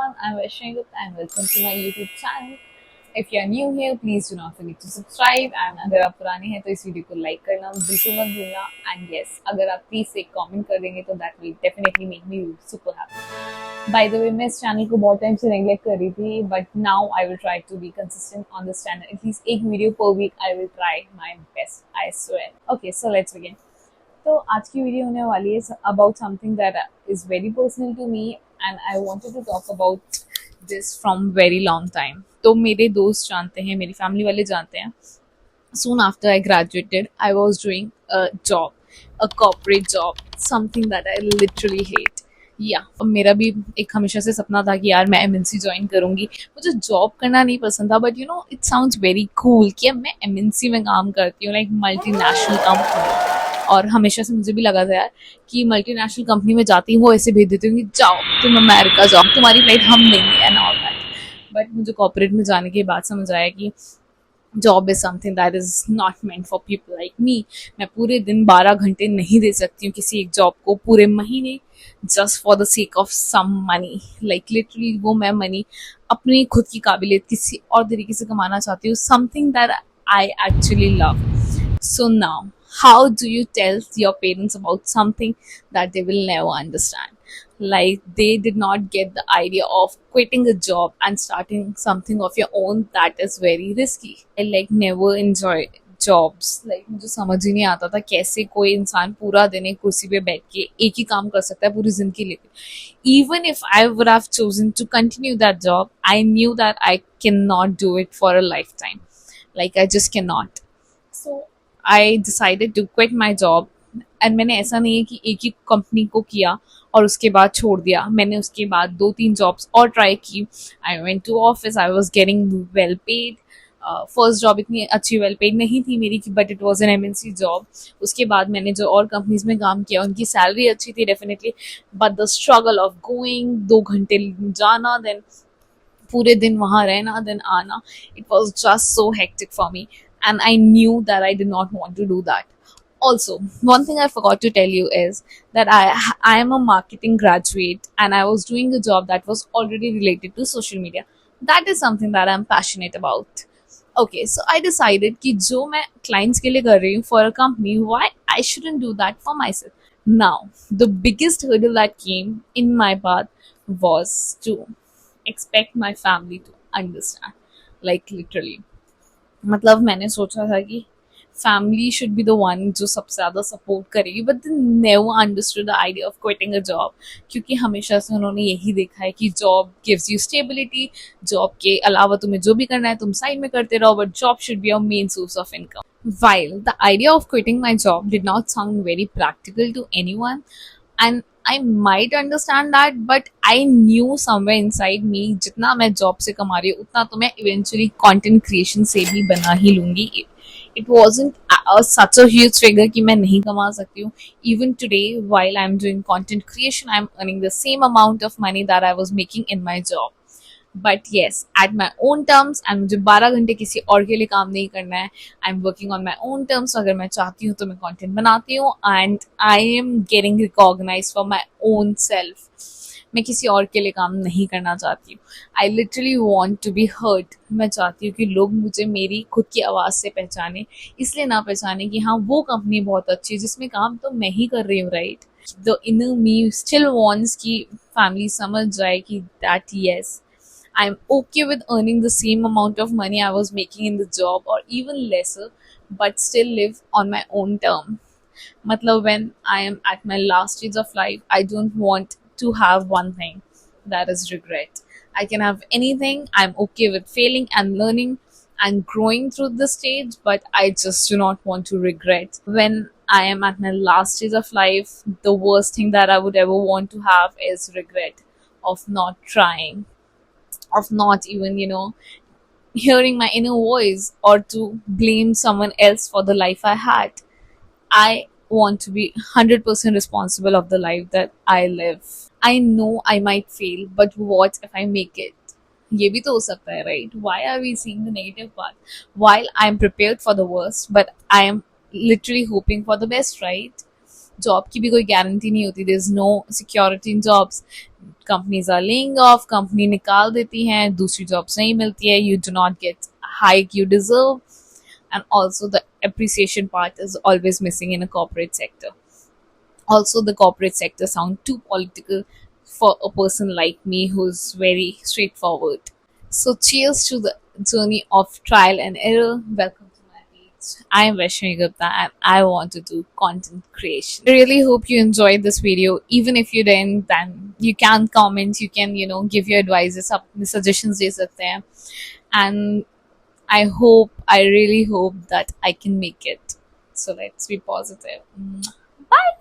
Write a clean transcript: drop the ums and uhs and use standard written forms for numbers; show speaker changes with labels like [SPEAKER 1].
[SPEAKER 1] everyone, I'm Vaishnavi Gupta and welcome to my YouTube channel. If you are new here, please do not forget to subscribe and अगर आप पुराने हैं तो इस video को like करना बिल्कुल मत भूलना and yes, अगर आप प्लीज एक कमेंट कर देंगे तो that will definitely make me super happy. By the way, मैं इस चैनल को बहुत टाइम से नेगलेक्ट कर रही थी but now I will try to be consistent on this channel. At least एक video per week I will try my best, I swear. Okay, so let's begin. तो आज की वीडियो होने वाली है about something that is very personal to me and I wanted to talk about this from very long time. तो मेरे दोस्त जानते हैं, मेरी फैमिली वाले जानते हैं. Soon after I graduated, I was doing a job, a corporate job, something that I literally hate. मेरा भी एक हमेशा से सपना था कि यार मैं एमएनसी ज्वाइन करूंगी. मुझे जॉब करना नहीं पसंद था but it sounds very cool कि अब मैं एमएनसी में काम करती हूँ, लाइक मल्टीनेशनल कंपनी. और हमेशा से मुझे भी लगा था यार कि मल्टीनेशनल कंपनी में जाती हूँ वो ऐसे भेज देती हूँ कि जाओ तुम अमेरिका जाओ, तुम्हारी फ्लाइट हम देंगे एंड ऑल दैट. बट मुझे कॉर्पोरेट में जाने के बाद समझ आया कि job is something that is not meant for people like me. मैं पूरे दिन 12 घंटे नहीं दे सकती हूँ किसी एक जॉब को पूरे महीने just for the sake of some money. Like literally वो मैं मनी अपनी खुद की काबिलियत किसी और तरीके से कमाना चाहती हूँ, something that I actually love. So now how do you tell your parents about something that they will never understand? Like they did not get the idea of quitting a job and starting something of your own. That is very risky. I like never enjoy jobs. Like मुझे समझ ही नहीं आता था कैसे कोई इंसान पूरा दिन एक कुर्सी पे बैठ के एक ही काम कर सकता है पूरी जिंदगी लेके. Even if I would have chosen to continue that job, I knew that I cannot do it for a lifetime. Like I just cannot. So I decided to quit my job. And मैंने ऐसा नहीं है कि एक ही company को किया और उसके बाद छोड़ दिया. मैंने उसके बाद 2-3 जॉब्स और ट्राई की. I went to office, I was getting well paid. First job इतनी अच्छी वेल पेड नहीं थी मेरी but it was an MNC job. उसके बाद मैंने जो और कंपनीज में काम किया उनकी सैलरी अच्छी थी definitely, but the struggle of going 2 घंटे जाना देन पूरे दिन वहाँ रहना देन आना, it was just so hectic for me and I knew that I did not want to do that. Also, one thing I forgot to tell you is that I am a marketing graduate and I was doing a job that was already related to social media. That is something that I'm passionate about. Okay, so I decided कि जो मैं clients के लिए कर रही हूँ for a company, why I shouldn't do that for myself. Now, the biggest hurdle that came in my path was to expect my family to understand. Like literally, मतलब मैंने सोचा था कि family should be the one जो सबसे ज़्यादा support करेगी, but they never understood the idea of quitting a job. क्योंकि हमेशा से उन्होंने यही देखा है कि job gives you stability, job के अलावा तुम्हें जो भी करना है तुम साइड में करते रहो, but job should be your main source of income. While the idea of quitting my job did not sound very practical to anyone, and I might understand that, but I knew somewhere inside me जितना मैं job से कमा रही हूँ उतना तो मैं eventually content creation से भी बना ही लूंगी. It wasn't such a huge figure कि मैं नहीं कमा सकती हूँ. Even today, while I'm doing content creation, I'm earning the same amount of money that I was making in my job. But yes at my own terms. And मुझे 12 घंटे किसी और के लिए काम नहीं करना है. I am working on my own terms. अगर मैं चाहती हूँ तो मैं कंटेंट बनाती हूँ and I am getting recognise for my own self. मैं किसी और के लिए काम नहीं करना चाहती हूँ. I literally want to be heard. मैं चाहती हूँ कि लोग मुझे मेरी खुद की आवाज़ से पहचाने, इसलिए ना पहचाने कि हाँ वो कंपनी बहुत अच्छी है जिसमें काम तो मैं ही कर रही हूँ, right. The inner me still wants कि फैमिली समझ जाए कि that yes I'm okay with earning the same amount of money I was making in the job or even lesser, but still live on my own term. Matlab, when I am at my last stage of life, I don't want to have one thing, that is regret. I can have anything. I'm okay with failing and learning and growing through the stage, but I just do not want to regret. When I am at my last stage of life, the worst thing that I would ever want to have is regret of not trying, of not even hearing my inner voice or to blame someone else for the life I had. I want to be 100% responsible of the life that I live. I know I might fail, but what if I make it? ये भी तो हो सकता है, right? Why are we seeing the negative part? While I'm prepared for the worst, but I am literally hoping for the best, right? Job की भी कोई guarantee नहीं होती, there is no security in jobs. Companies are laying off, company निकाल देती हैं, दूसरी jobs नहीं मिलती है, you do not get hike you deserve, and also the appreciation part is always missing in a corporate sector. Also, the corporate sector sound too political for a person like me who's very straightforward. So cheers to the journey of trial and error. Welcome to my page. I am Vaishnavi Gupta and I want to do content creation. I really hope you enjoyed this video. Even if you didn't, then you can comment, you can, give your advices, suggestions दे सकते हैं. And I really hope that I can make it. So let's be positive. Bye.